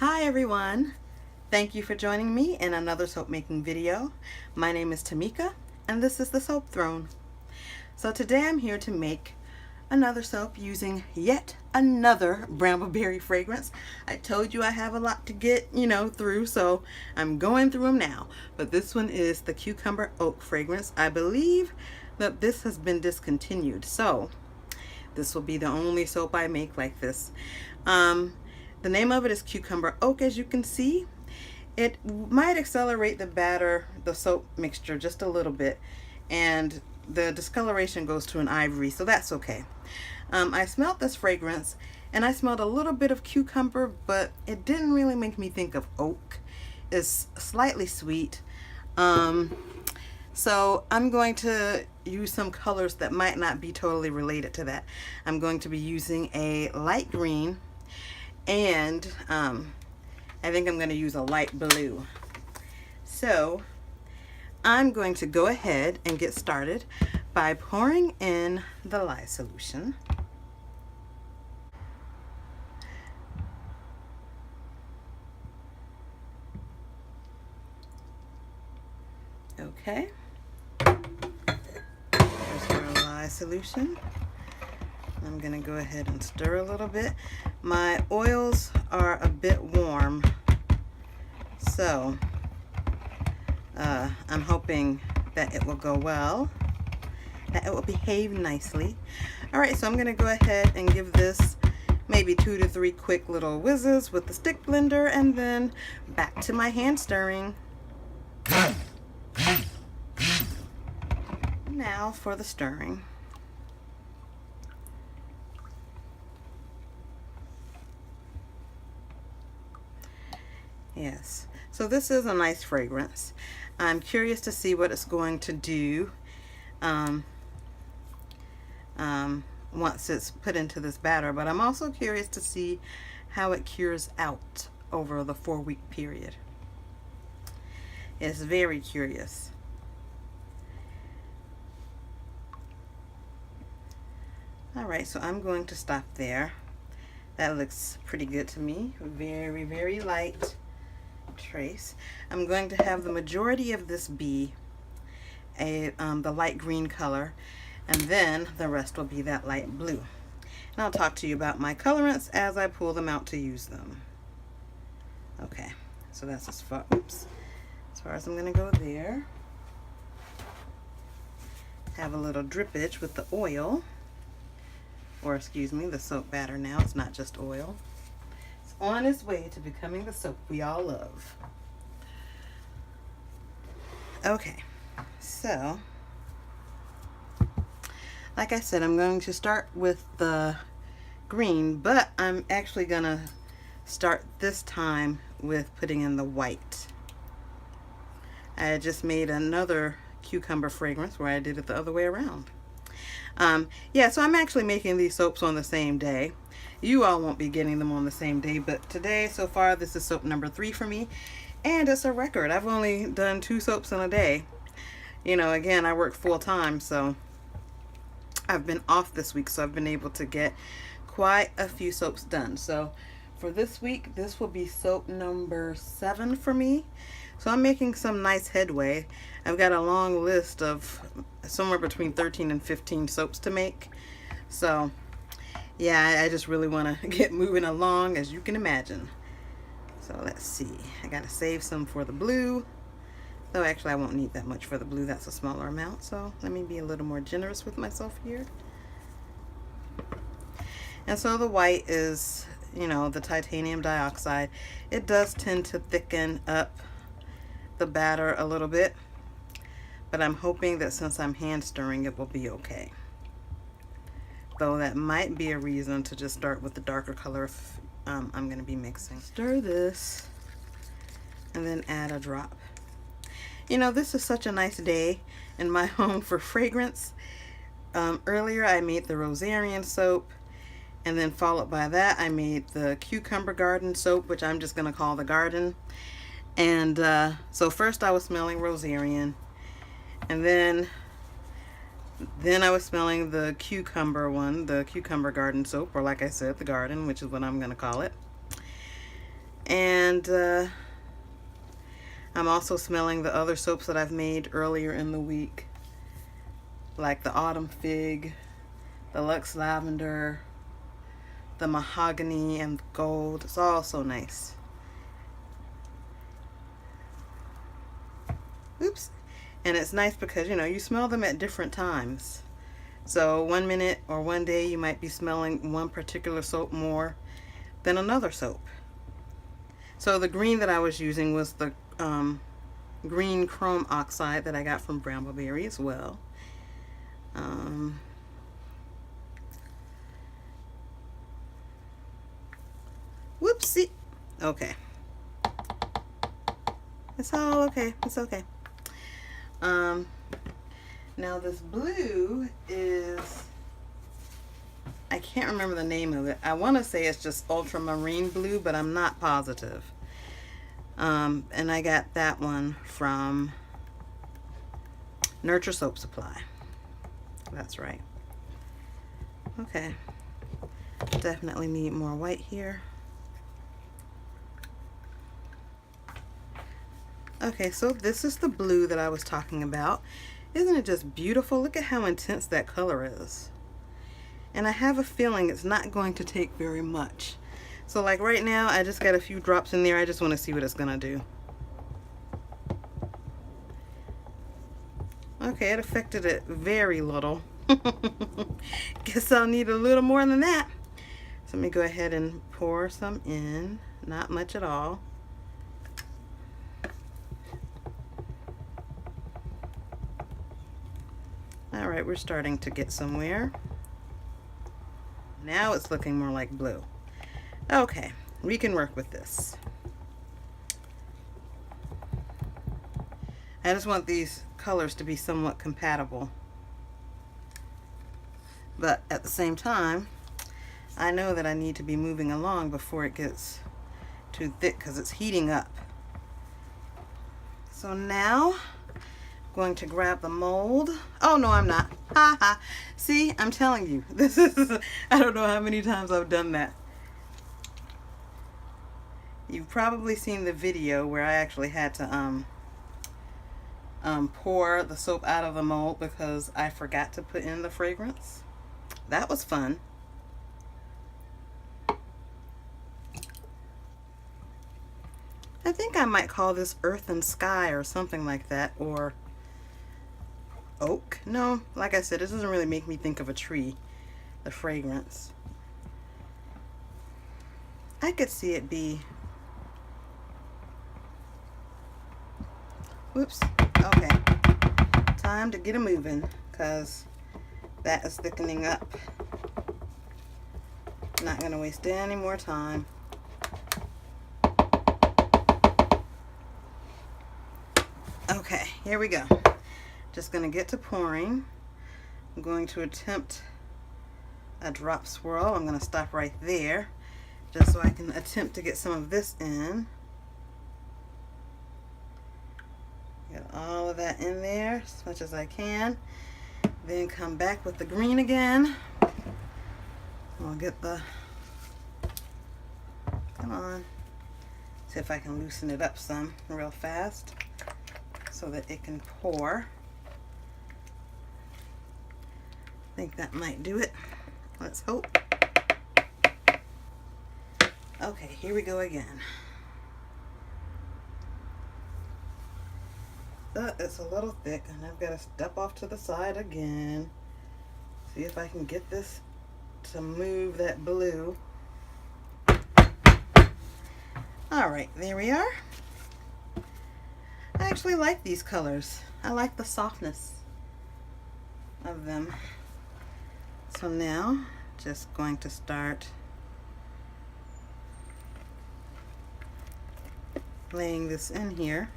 Hi everyone! Thank you for joining me in another soap making video. My name is Tamika and this is the Soap Throne. So today I'm here to make another soap using yet another Brambleberry fragrance. I told you I have a lot to get, through, so I'm going through them now. But this one is the Cucumber Oak fragrance. I believe that this has been discontinued, so this will be the only soap I make like this. The name of it is Cucumber Oak, as you can see. It might accelerate the soap mixture just a little bit, and the discoloration goes to an ivory, so that's okay. I smelled this fragrance and I smelled a little bit of cucumber, but it didn't really make me think of oak. It's slightly sweet. So I'm going to use some colors that might not be totally related to that. I'm going to be using a light green, and I think I'm going to use a light blue. So I'm going to go ahead and get started by pouring in the lye solution. Okay, there's our lye solution. I'm going to go ahead and stir a little bit. My oils are a bit warm, so I'm hoping that it will go well, that it will behave nicely. Alright, so I'm going to go ahead and give this maybe 2 to 3 quick little whizzes with the stick blender, and then back to my hand stirring. Now for the stirring. Yes, so this is a nice fragrance. I'm curious to see what it's going to do once it's put into this batter, but I'm also curious to see how it cures out over the 4-week period. It's very curious. Alright, so I'm going to stop there. That looks pretty good to me. Very, very light trace. I'm going to have the majority of this be the light green color, and then the rest will be that light blue. And I'll talk to you about my colorants as I pull them out to use them. Okay, so that's as far as I'm going to go there. Have a little drippage with the oil, or excuse me, the soap batter now. It's not just oil. It's on its way to becoming the soap we all love. Okay, so like I said, I'm going to start with the green, but I'm actually gonna start this time with putting in the white. I just made another cucumber fragrance where I did it the other way around. Yeah, so I'm actually making these soaps on the same day. You all won't be getting them on the same day, but today, so far, this is soap number 3 for me, and it's a record. I've only done 2 soaps in a day. Again, I work full-time, so I've been off this week, so I've been able to get quite a few soaps done. So for this week, this will be soap number 7 for me. So I'm making some nice headway. I've got a long list of somewhere between 13 and 15 soaps to make. So yeah, I just really want to get moving along, as you can imagine. So let's see. I got to save some for the blue. Though actually I won't need that much for the blue. That's a smaller amount. So let me be a little more generous with myself here. And so the white is, the titanium dioxide. It does tend to thicken up the batter a little bit, but I'm hoping that since I'm hand stirring, it will be okay. Though that might be a reason to just start with the darker color if I'm going to be mixing. Stir this and then add a drop. This is such a nice day in my home for fragrance. Earlier I made the Rosarian soap, and then followed by that I made the Cucumber Garden soap, which I'm just going to call the Garden. And so first I was smelling Rosarian, and then I was smelling the cucumber one, the Cucumber Garden soap, or like I said, the Garden, which is what I'm going to call it. And I'm also smelling the other soaps that I've made earlier in the week, like the Autumn Fig, the Luxe Lavender, the Mahogany, and Gold. It's all so nice. Oops. And it's nice because, you know, you smell them at different times. So one minute or one day you might be smelling one particular soap more than another soap. So the green that I was using was the green chrome oxide that I got from Brambleberry as well. Whoopsie. Okay. It's all okay. It's okay. Now this blue is, I can't remember the name of it. I want to say it's just ultramarine blue, but I'm not positive. And I got that one from Nurture Soap Supply. That's right. Okay. Definitely need more white here. Okay, so this is the blue that I was talking about. Isn't it just beautiful? Look at how intense that color is. And I have a feeling it's not going to take very much. So like right now, I just got a few drops in there. I just want to see what it's going to do. Okay, it affected it very little. Guess I'll need a little more than that. So let me go ahead and pour some in. Not much at all. All right, we're starting to get somewhere. Now it's looking more like blue. Okay, we can work with this. I just want these colors to be somewhat compatible. But at the same time, I know that I need to be moving along before it gets too thick because it's heating up. So now, I'm going to grab the mold. Oh, no, I'm not. Ha ha. See, I'm telling you, this is, I don't know how many times I've done that. You've probably seen the video where I actually had to pour the soap out of the mold because I forgot to put in the fragrance. That was fun. I think I might call this Earth and Sky or something like that, or oak. No, like I said, it doesn't really make me think of a tree, the fragrance. I could see it be, whoops, okay, time to get it moving because that is thickening up. Not going to waste any more time. Okay, here we go. Just going to get to pouring. I'm going to attempt a drop swirl. I'm going to stop right there just so I can attempt to get some of this in. Get all of that in there as much as I can. Then come back with the green again. I'll get the, come on, see if I can loosen it up some real fast so that it can pour. I think that might do it. Let's hope. Okay, here we go again. It's a little thick and I've got to step off to the side again. See if I can get this to move that blue. Alright, there we are. I actually like these colors. I like the softness of them. So now, just going to start laying this in here.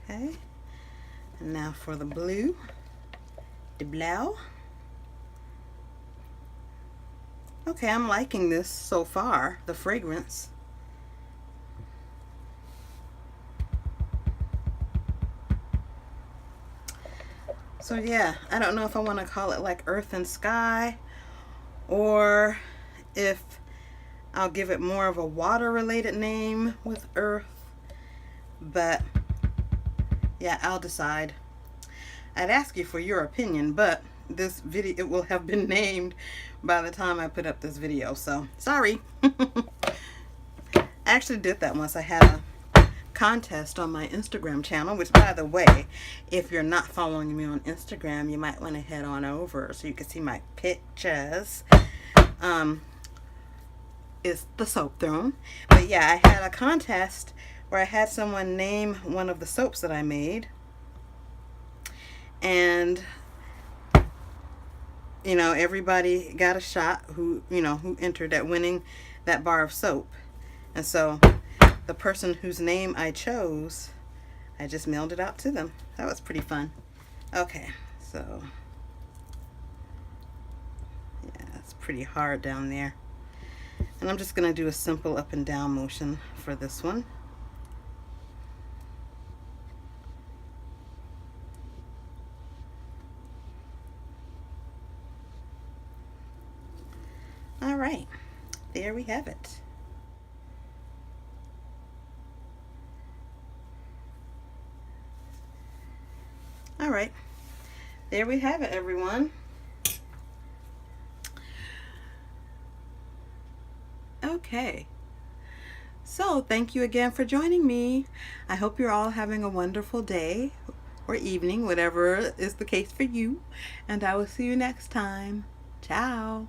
Okay, and now for the blue, the blau. Okay, I'm liking this so far, the fragrance. So yeah, I don't know if I want to call it like Earth and Sky, or if I'll give it more of a water related name with Earth. But yeah, I'll decide. I'd ask you for your opinion, but this video, it will have been named by the time I put up this video, so sorry. I actually did that once. I had a contest on my Instagram channel, which, by the way, if you're not following me on Instagram, you might want to head on over so you can see my pictures. It's the Soap Throne. But yeah, I had a contest where I had someone name one of the soaps that I made, and you know, everybody got a shot who, you know, who entered at winning that bar of soap. And so the person whose name I chose, I just mailed it out to them. That was pretty fun. Okay, so yeah, it's pretty hard down there. And I'm just going to do a simple up and down motion for this one. All right, there we have it. All right, there we have it, everyone. Okay, so thank you again for joining me. I hope you're all having a wonderful day or evening, whatever is the case for you, and I will see you next time. Ciao.